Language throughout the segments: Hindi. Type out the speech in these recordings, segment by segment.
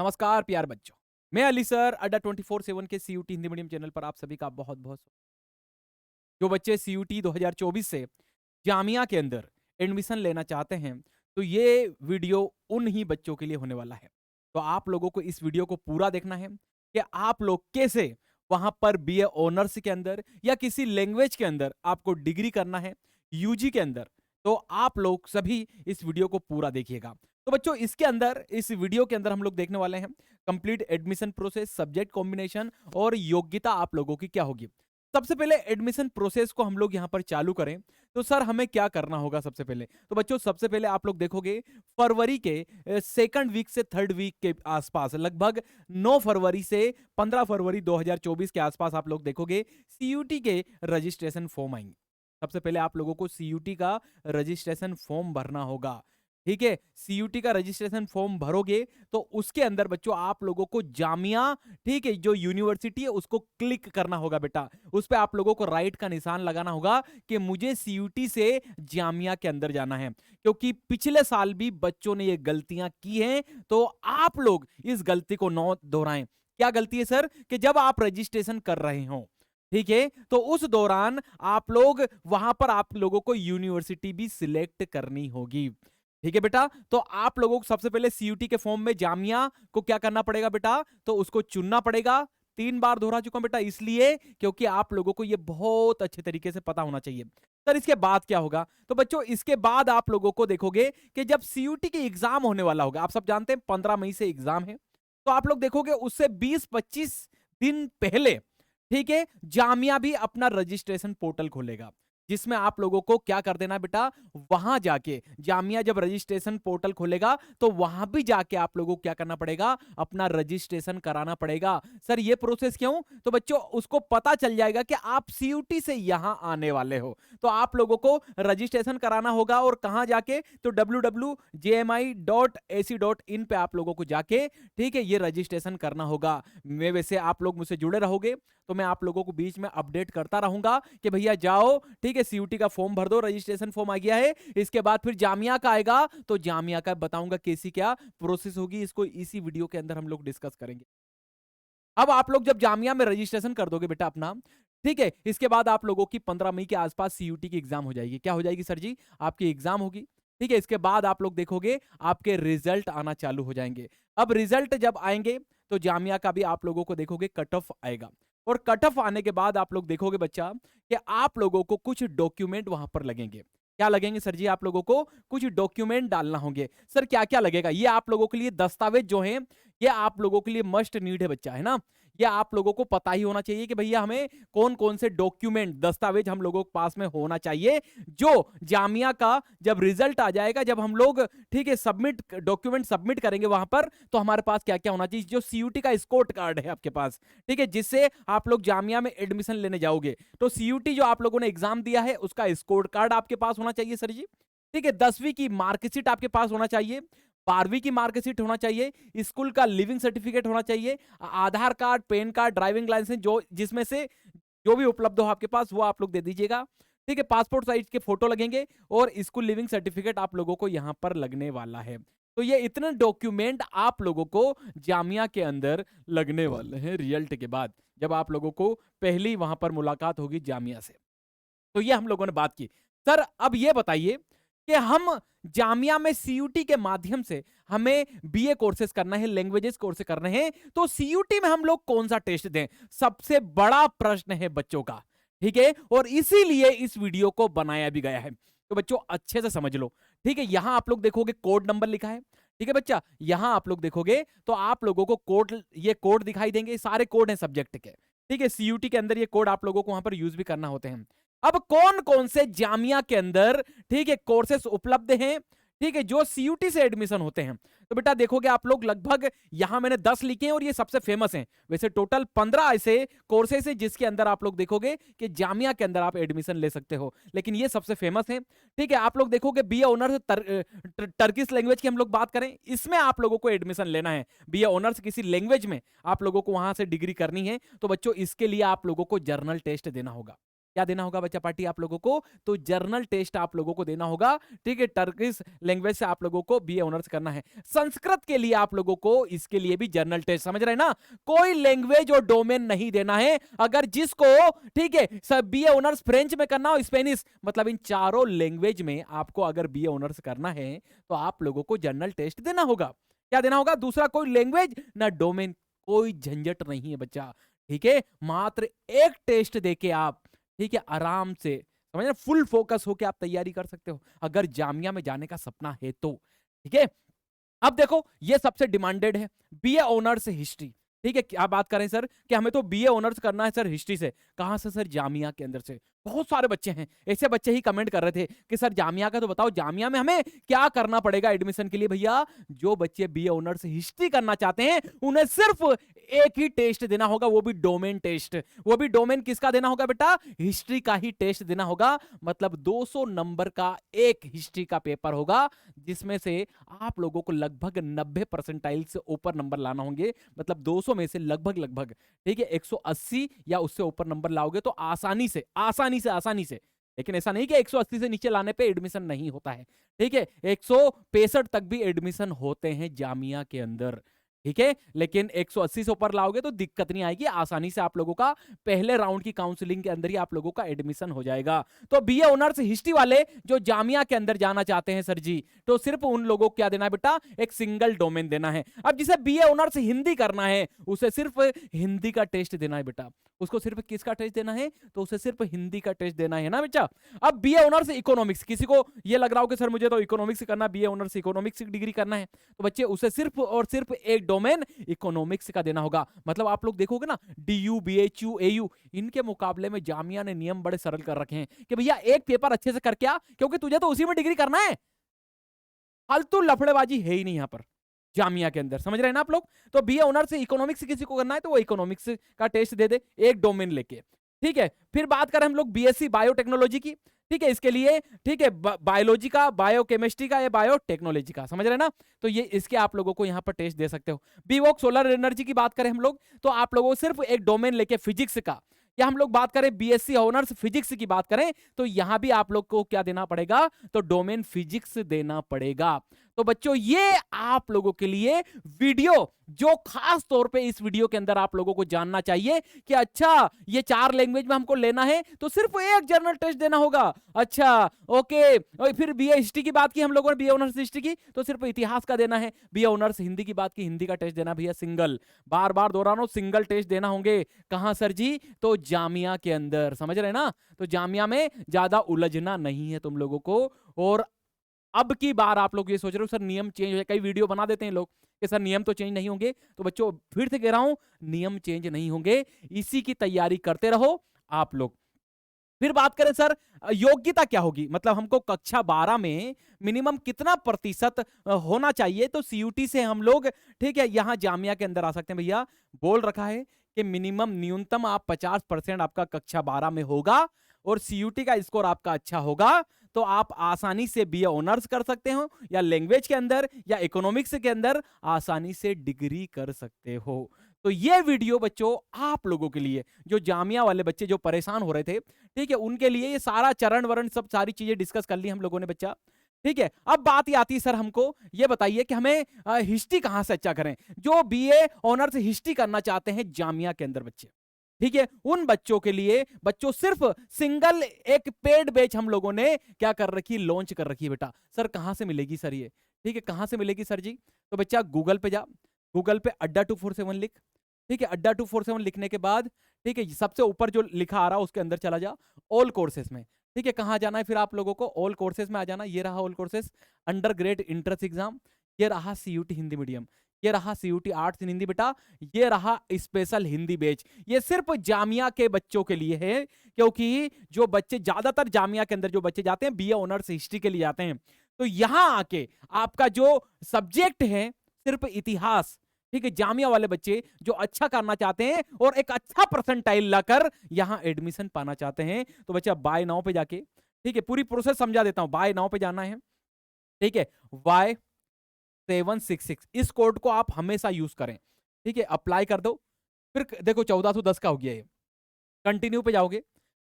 नमस्कार प्यार बच्चों। मैं अली सर अड्डा 24/7 के सीयूटी हिंदी मीडियम चैनल पर आप सभी का बहुत बहुत जो बच्चे सीयूटी 2024 से जामिया के अंदर एडमिशन लेना चाहते हैं, तो ये वीडियो उन ही बच्चों के लिए होने वाला है। तो आप लोगों को इस वीडियो को पूरा देखना है कि आप लोग कैसे वहां पर बीए ऑनर्स के अंदर या किसी लैंग्वेज के अंदर आपको डिग्री करना है यूजी के अंदर। तो आप लोग सभी इस वीडियो को पूरा देखिएगा। तो बच्चों इसके अंदर इस वीडियो के अंदर हम लोग देखने वाले हैं complete admission process, subject combination और योग्यता आप लोगों की क्या होगी। सबसे पहले एडमिशन प्रोसेस को हम लोग यहां पर चालू करें तो सर हमें क्या करना होगा सबसे पहले। तो बच्चों सबसे पहले आप लोग देखोगे फरवरी के सेकंड वीक से थर्ड वीक के आसपास, लगभग 9 फरवरी से 15 फरवरी 2024 के आसपास आप लोग देखोगे सीयूटी के रजिस्ट्रेशन फॉर्म आएंगे। सबसे पहले आप लोगों को सीयूटी का रजिस्ट्रेशन फॉर्म भरना होगा। ठीक है, सीयूटी का रजिस्ट्रेशन फॉर्म भरोगे तो उसके अंदर बच्चों आप लोगों को जामिया, ठीक है, जो यूनिवर्सिटी है उसको क्लिक करना होगा बेटा। उस पे आप लोगों को राइट का निशान लगाना होगा कि मुझे सीयूटी से जामिया के अंदर जाना है, क्योंकि पिछले साल भी बच्चों ने ये गलतियां की हैं। तो आप लोग इस गलती को न दोहराएं। क्या गलती है सर? कि जब आप रजिस्ट्रेशन कर रहे हो, ठीक है, तो उस दौरान आप लोग वहां पर आप लोगों को यूनिवर्सिटी भी सिलेक्ट करनी होगी। ठीक है बेटा, तो आप लोगों को सबसे पहले सीयूटी के फॉर्म में जामिया को क्या करना पड़ेगा बेटा, तो उसको चुनना पड़ेगा। 3 बार दोहरा चुका हूं बेटा, इसलिए क्योंकि आप लोगों को यह बहुत अच्छे तरीके से पता होना चाहिए। सर इसके बाद क्या होगा? तो बच्चों इसके बाद आप लोगों को देखोगे कि जब सीयूटी के एग्जाम होने वाला होगा, आप सब जानते हैं 15 मई से एग्जाम है, तो आप लोग देखोगे उससे 20-25 दिन पहले, ठीक है, जामिया भी अपना रजिस्ट्रेशन पोर्टल खोलेगा, जिसमें आप लोगों को क्या कर देना बेटा, वहां जाके जामिया जब रजिस्ट्रेशन पोर्टल खोलेगा तो वहां भी जाके आप लोगों को क्या करना पड़ेगा, अपना रजिस्ट्रेशन कराना पड़ेगा। सर ये प्रोसेस क्यों? तो बच्चों उसको पता चल जाएगा कि आप सीयूटी से यहां आने वाले हो, तो आप लोगों को रजिस्ट्रेशन कराना होगा। और कहां जाके? तो www.jmi.ac.in पे आप लोगों को जाके, ठीक है, ये रजिस्ट्रेशन करना होगा। मैं वैसे आप लोग मुझसे जुड़े रहोगे तो मैं आप लोगों को बीच में अपडेट करता रहूंगा कि भैया जाओ, ठीक है, सीयूटी का फॉर्म भर दो, रजिस्ट्रेशन फॉर्म आ गया है। इसके बाद फिर जामिया का आएगा तो जामिया का बताऊंगा कैसी क्या प्रोसेस होगी, इसको इसी वीडियो के अंदर हम लोग डिस्कस करेंगे। अब आप लोग जब जामिया में रजिस्ट्रेशन कर दोगे बेटा अपना, ठीक है, इसके बाद आप लोगों की 15 मई के आसपास सीयूटी की एग्जाम हो जाएगी। क्या हो जाएगी सर जी? आपकी एग्जाम होगी। ठीक है, इसके बाद आप लोग देखोगे आपके रिजल्ट आना चालू हो जाएंगे। अब रिजल्ट जब आएंगे तो जामिया का भी आप लोगों को देखोगे कट ऑफ आएगा। और कट ऑफ आने के बाद आप लोग देखोगे बच्चा कि आप लोगों को कुछ डॉक्यूमेंट वहां पर लगेंगे। क्या लगेंगे सर जी? आप लोगों को कुछ डॉक्यूमेंट डालना होंगे। सर क्या क्या लगेगा? ये आप लोगों के लिए दस्तावेज जो हैं, ये आप लोगों के लिए मस्ट नीड है बच्चा, है ना। ये आप लोगों को पता ही होना चाहिए कि भैया हमें कौन कौन से डॉक्यूमेंट, दस्तावेज हम लोगों के पास में होना चाहिए, जो जामिया का जब रिजल्ट आ जाएगा, जब हम लोग, ठीक है, सबमिट डॉक्यूमेंट सबमिट करेंगे वहां पर, तो हमारे पास क्या क्या होना चाहिए। जो सीयूटी का स्कोर कार्ड है आपके पास, ठीक है, जिससे आप लोग जामिया में एडमिशन लेने जाओगे, तो सीयूटी जो आप लोगों ने एग्जाम दिया है उसका स्कोर कार्ड आपके पास होना चाहिए सर जी। ठीक है, 10वीं की मार्कशीट आपके पास होना चाहिए, 12वीं की मार्कशीट होना चाहिए, स्कूल का लिविंग सर्टिफिकेट होना चाहिए, Aadhaar card, PAN card, driving licence, जो जिसमें से जो भी उपलब्ध हो आपके पास वो आप लोग दे दीजिएगा। ठीक है, पासपोर्ट साइज के फोटो लगेंगे और स्कूल लिविंग सर्टिफिकेट आप लोगों को यहां पर लगने वाला है। तो ये इतने डॉक्यूमेंट आप लोगों को जामिया के अंदर लगने वाले हैं रिजल्ट के बाद, जब आप लोगों को पहली वहां पर मुलाकात होगी जामिया से। तो ये हम लोगों ने बात की। सर अब ये बताइए कि हम जामिया में सीयूटी के माध्यम से हमें बीए कोर्सेज करना है, लैंग्वेजेस कोर्सेज करने हैं, तो सीयूटी में हम लोग कौन सा टेस्ट दें? सबसे बड़ा प्रश्न है बच्चों का। ठीक है, और इसीलिए इस वीडियो को बनाया भी गया है। तो बच्चों अच्छे से समझ लो। ठीक है, यहां आप लोग देखोगे कोड नंबर लिखा है। ठीक है बच्चा, यहां आप लोग देखोगे तो आप लोगों को कोड, ये कोड दिखाई देंगे, सारे कोड हैं सब्जेक्ट के। ठीक है, सीयूटी के अंदर ये कोड आप लोगों को वहां पर यूज भी करना होते हैं। अब कौन कौन से जामिया के अंदर, ठीक है, कोर्सेस उपलब्ध हैं, ठीक है, जो सीयूटी से एडमिशन होते हैं। तो बेटा देखोगे आप लोग, लगभग यहां मैंने 10 लिखे हैं और ये सबसे फेमस हैं। वैसे टोटल 15 ऐसे कोर्सेस हैं जिसके अंदर आप लोग देखोगे कि जामिया के अंदर आप एडमिशन ले सकते हो, लेकिन ये सबसे फेमस है। ठीक है, आप लोग देखोगे बीए ऑनर्स टर्किश लैंग्वेज की हम लोग बात करें, इसमें आप लोगों को एडमिशन लेना है। बीए ऑनर्स किसी लैंग्वेज में आप लोगों को वहां से डिग्री करनी है, तो बच्चों इसके लिए आप लोगों को जर्नल टेस्ट देना होगा। क्या देना होगा बच्चा पार्टी आप लोगों को? तो जर्नल टेस्ट आप लोगों को देना होगा, ठीक है। टर्किश लैंग्वेज से आप लोगों को बीए ऑनर्स करना है। संस्कृत के लिए आप लोगों को इसके लिए भी जर्नल टेस्ट, समझ रहे हैं ना? कोई लैंग्वेज और डोमेन नहीं देना है। अगर जिसको, ठीक है, सब बीए ऑनर्स फ्रेंच में करना हो, स्पेनिश, मतलब इन चारों लैंग्वेज में आपको अगर बीए ऑनर्स करना है तो आप लोगों को जर्नल टेस्ट देना होगा। क्या देना होगा? दूसरा कोई लैंग्वेज ना डोमेन, कोई झंझट नहीं है बच्चा, ठीक है। मात्र एक टेस्ट देके आप, ठीक है, आराम से, समझ रहे, फुल फोकस होके आप तैयारी कर सकते हो अगर जामिया में जाने का सपना है तो, ठीक है। अब देखो ये सबसे डिमांडेड है, बीए ऑनर्स हिस्ट्री, ठीक है। क्या बात करें सर कि हमें तो बीए ऑनर्स करना है सर हिस्ट्री से। कहां से सर? जामिया के अंदर से। बहुत सारे बच्चे हैं, ऐसे बच्चे ही कमेंट कर रहे थे कि सर जामिया का तो बताओ, जामिया में हमें क्या करना पड़ेगा एडमिशन के लिए? भैया जो बच्चे बीए ऑनर्स हिस्ट्री करना चाहते हैं उन्हें सिर्फ एक ही टेस्ट देना होगा, वो भी डोमेन टेस्ट। वो भी डोमेन किसका देना होगा बेटा? हिस्ट्री का ही टेस्ट देना होगा। मतलब 200 नंबर का एक हिस्ट्री का पेपर होगा, जिसमें से आप लोगों को लगभग 90 परसेंटाइल से ऊपर नंबर लाना होंगे। मतलब 200 में से लगभग लगभग, ठीक है, 180 या उससे ऊपर नंबर लाओगे तो आसानी से, आसानी से। लेकिन ऐसा नहीं कि 180 से नीचे लाने पे एडमिशन नहीं होता है, ठीक है। 165 तक भी एडमिशन होते हैं जामिया के अंदर, ठीक है। लेकिन 180 से ऊपर लाओगे तो दिक्कत नहीं आएगी, आसानी से आप लोगों का पहले राउंड की काउंसलिंग के अंदर ही आप लोगों का एडमिशन हो जाएगा। तो बीए ऑनर्स हिस्ट्री वाले जो जामिया के अंदर जाना चाहते हैं सर जी, तो सिर्फ उन लोगों को क्या देना है बेटा? एक सिंगल डोमेन देना है। अब जिसे बीए ऑनर्स हिंदी करना है उसे सिर्फ हिंदी का टेस्ट देना है बेटा। उसको सिर्फ किसका टेस्ट देना है? तो उसे सिर्फ हिंदी का टेस्ट देना है ना बेटा। अब बीए ऑनर्स इकोनॉमिक्स, किसी को ये लग रहा हो कि सर मुझे तो इकोनॉमिक्स करना, बीए ऑनर्स इकोनॉमिक्स की डिग्री करना है, तो बच्चे उसे सिर्फ और सिर्फ एक डोमेन इकोनॉमिक्स का देना होगा। मतलब आप लोग देखोगे ना, डीयू, बीएचयू, एयू, इनके मुकाबले में जामिया ने नियम बड़े सरल कर रखे हैं कि भैया एक पेपर अच्छे से करके आ, क्योंकि तुझे तो उसी में डिग्री करना है। फालतू लफड़ेबाजी है ही नहीं यहां पर जामिया के अंदर, समझ रहे हैं ना आप लोग? तो बीए ऑनर्स से इकोनॉमिक्स किसी को करना है तो वो इकोनॉमिक्स का टेस्ट दे दे, एक डोमेन लेके, ठीक है। फिर बात करें हम लोग बीएससी बायोटेक्नोलॉजी की, ठीक है, इसके लिए, ठीक है, बायोलॉजी का, बायोकेमिस्ट्री का या बायोटेक्नोलॉजी का, समझ रहे हैं ना? तो ये इसके आप लोगों को यहाँ पर टेस्ट दे सकते हो। बीवोक सोलर एनर्जी की बात करें हम लोग, तो आप लोगों को सिर्फ एक डोमेन लेके फिजिक्स का, या हम लोग बात करें बीएससी ऑनर्स फिजिक्स की बात करें, तो यहां भी आप लोग को क्या देना पड़ेगा? तो डोमेन फिजिक्स देना पड़ेगा। तो बच्चों ये आप लोगों के लिए वीडियो, जो खास तौर पे इस वीडियो के अंदर आप लोगों को जानना चाहिए कि अच्छा ये 4 लैंग्वेज में हमको लेना है तो सिर्फ एक जर्नल टेस्ट देना होगा। अच्छा ओके। और फिर बीए हिस्ट्री की बात की हम लोगों ने, बीए ऑनर्स हिस्ट्री की, तो सिर्फ इतिहास का देना है। बीए ऑनर्स हिंदी की बात की, हिंदी का टेस्ट देना भैया सिंगल, बार बार दोहरा रहा हूं, सिंगल टेस्ट देना होंगे। कहां सर जी? तो जामिया के अंदर, समझ रहे हैं ना? तो जामिया में ज्यादा उलझना नहीं है तुम लोगों को। और अब की बार आप लोग ये सोच रहे हो सर नियम चेंज हो, कई वीडियो बना देते हैं लोग कि सर नियम तो चेंज नहीं होंगे, तो बच्चों फिर से कह रहा हूं, नियम चेंज नहीं होंगे, इसी की तैयारी करते रहो आप लोग। फिर बात करें सर योग्यता क्या होगी, मतलब हमको कक्षा 12 में मिनिमम कितना प्रतिशत होना चाहिए, तो सीयूटी से हम लोग, ठीक है, यहां जामिया के अंदर आ सकते हैं। भैया बोल रखा है कि मिनिमम न्यूनतम आप 50% आपका कक्षा 12 में होगा और सीयूटी का स्कोर आपका अच्छा होगा, तो आप आसानी से बीए ऑनर्स कर सकते हो, या लैंग्वेज के अंदर या इकोनॉमिक्स के अंदर आसानी से डिग्री कर सकते हो। तो ये वीडियो बच्चों आप लोगों के लिए, जो जामिया वाले बच्चे जो परेशान हो रहे थे, ठीक है, उनके लिए ये सारा चरण वरण सब सारी चीजें डिस्कस कर ली हम लोगों ने बच्चा, ठीक है। अब बात ही आती है सर, हमको ये बताइए कि हमें हिस्ट्री कहां से अच्छा करें? जो बीए ऑनर्स हिस्ट्री करना चाहते हैं जामिया के अंदर बच्चे, ठीक है, उन बच्चों के लिए बच्चों सिर्फ सिंगल एक पेड बैच हम लोगों ने क्या कर रखी, लॉन्च कर रखी है बेटा। सर कहां से मिलेगी सर ये? ठीक है, कहां से मिलेगी सर जी? तो बच्चा गूगल पे जा, गूगल पे अड्डा 247 लिख, ठीक है, अड्डा 247 लिखने के बाद, ठीक है, सबसे ऊपर जो लिखा आ रहा है उसके अंदर चला जा, ऑल कोर्सेस में, ठीक है। कहां जाना है फिर आप लोगों को? ऑल कोर्सेस में आ जाना। ये रहा all courses, under grade entrance exam, ये रहा सीयूटी हिंदी मीडियम, ये रहा सीयूटी आर्ट्स इन हिंदी बेटा, ये रहा स्पेशल हिंदी बैच। ये सिर्फ जामिया के बच्चों के लिए है, क्योंकि जो बच्चे ज्यादातर जामिया के अंदर जो बच्चे जाते हैं बीए ऑनर्स हिस्ट्री के लिए जाते हैं, तो यहां आके आपका जो सब्जेक्ट है सिर्फ इतिहास, ठीक है, जामिया वाले बच्चे जो अच्छा करना चाहते हैं और एक अच्छा परसेंटाइल लाकर यहां एडमिशन पाना चाहते हैं, तो बच्चा बाय नाउ पे जाके, ठीक है, पूरी प्रोसेस समझा देता हूं। बाय नाउ पे जाना है, ठीक है, Y766 इस कोड को आप हमेशा यूज करें, ठीक है, अप्लाई कर दो। फिर देखो 1410 का हो गया ये, कंटिन्यू पे जाओगे,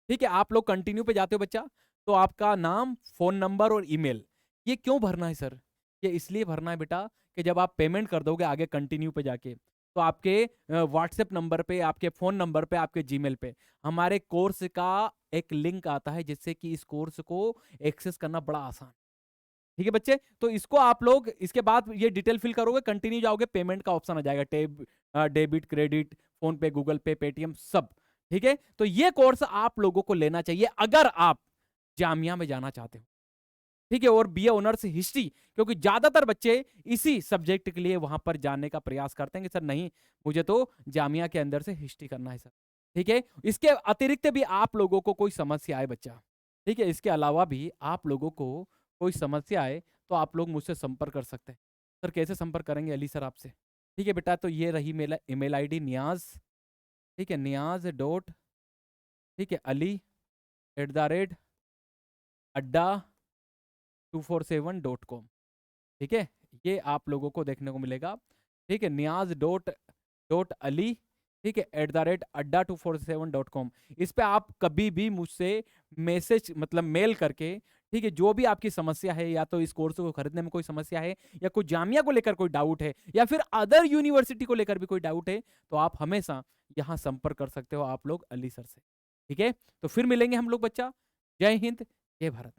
ठीक है, आप लोग कंटिन्यू पे जाते हो बच्चा, तो आपका नाम, फ़ोन नंबर और ईमेल, ये क्यों भरना है सर? ये इसलिए भरना है बेटा कि जब आप पेमेंट कर दोगे आगे कंटिन्यू पे जाके, तो आपके व्हाट्सएप नंबर पे, आपके फ़ोन नंबर पे, आपके जीमेल पे हमारे कोर्स का एक लिंक आता है, जिससे कि इस कोर्स को एक्सेस करना बड़ा आसान। ठीक है बच्चे? तो इसको आप लोग इसके बाद ये डिटेल फिल करोगे, कंटिन्यू जाओगे, पेमेंट का ऑप्शन आ जाएगा, डेबिट, क्रेडिट, फ़ोन पे, गूगल पे, पेटीएम सब। ठीक है? तो ये कोर्स आप लोगों को लेना चाहिए अगर आप जामिया में जाना चाहते हो। ठीक है? और बीए ऑनर्स हिस्ट्री, क्योंकि ज़्यादातर बच्चे इसी सब्जेक्ट के लिए वहाँ पर जाने का प्रयास करते हैं कि सर नहीं, मुझे तो जामिया के अंदर से हिस्ट्री करना है सर। ठीक है? इसके अतिरिक्त भी आप लोगों को कोई समस्या है बच्चा, ठीक है? इसके अलावा भी आप लोगों को कोई समस्या है, तो आप लोग मुझसे संपर्क कर सकते हैं। सर कैसे संपर्क करेंगे अली सर आपसे? ठीक है बेटा, तो ये रही मेरा ईमेल आईडी नियाज़, ठीक है? नियाज़ डॉट, ठीक है, अली @अड्डा 247.com, ठीक है? ये आप लोगों को देखने को मिलेगा। ठीक है? नियाज़ डॉट डॉट अली, ठीक है, @अड्डा247.com। इस पे आप कभी भी मुझसे मैसेज मतलब मेल करके, ठीक है, जो भी आपकी समस्या है, या तो इस कोर्स को खरीदने में कोई समस्या है, या कोई जामिया को लेकर कोई डाउट है, या फिर अदर यूनिवर्सिटी को लेकर भी कोई डाउट है, तो आप हमेशा यहाँ संपर्क कर सकते हो आप लोग अली सर से। ठीक है? तो फिर मिलेंगे हम लोग बच्चा। जय हिंद, जय भारत।